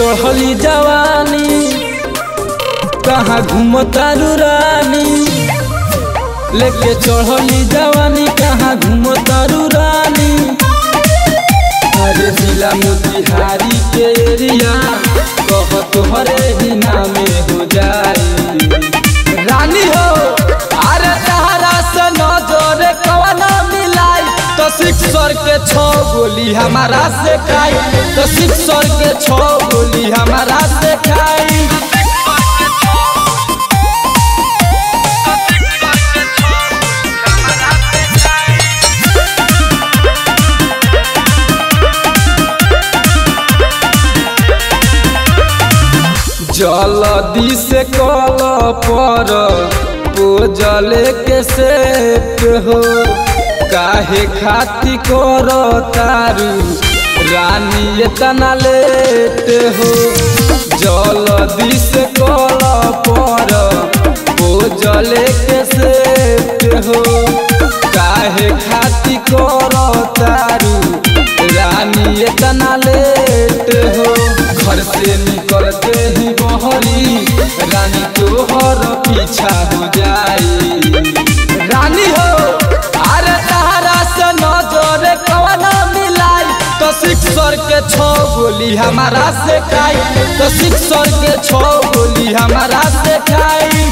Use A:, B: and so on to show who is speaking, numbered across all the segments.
A: चढ़ली जवानी कहाँ घूमतारू रानी, लेके चढ़ली जवानी कहाँ घूमतारू रानी। अरे जिला मोतिहारी के एरिया कह तोहरे ही नामे हो जाए रानी हो। अरे तहरा से नजर कवना मिलाई तो सिक्सर के 6 गोली हमारा से खाई, तो सिक्सर के 6 गोली हमारा से खाई। जल्दी से कल पर पोजले के सेट हो, काहे खाती कर तारू रानी इतना लेट हो। जल्दी से कल पर पोजले के सेट हो, काहे खाती कर तारू रानी इतना लेट हो। घर से निकलते ही बहरी रानी तोहर पीछा हो जाई रानी हो। अरे तहरा से नजर कवना मिलाई तो सिक्सर के 6 गोली हमारा से खाई, तो सिक्सर के 6 गोली हमारा से खाई।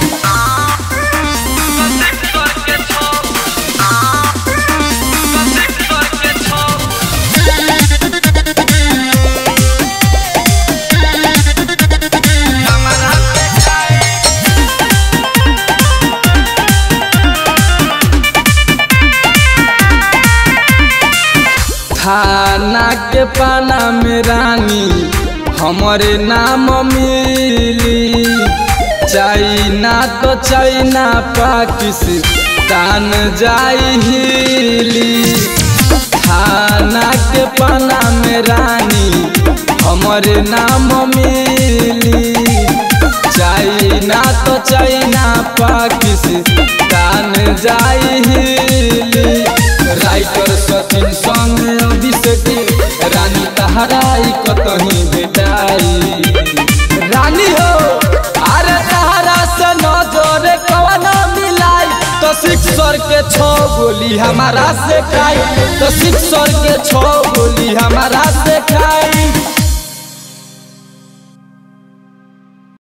A: थाना के पाना में रानी हमारे नाम मिली, चाइना तो चाइना पाकिस्तान जाई हिली। थाना के पाना में रानी हमारे नाम मिली, चाइना तो चाइना पाकिस्तान जाई हिली। राइटर सचिन संग अभिषेक रानी तहराई कतही बेटाई रानी हो। अरे तहरा से नजर कवना मिलाई तो सिक्सर के 6 गोली हमारा से खाई, तो सिक्सर के 6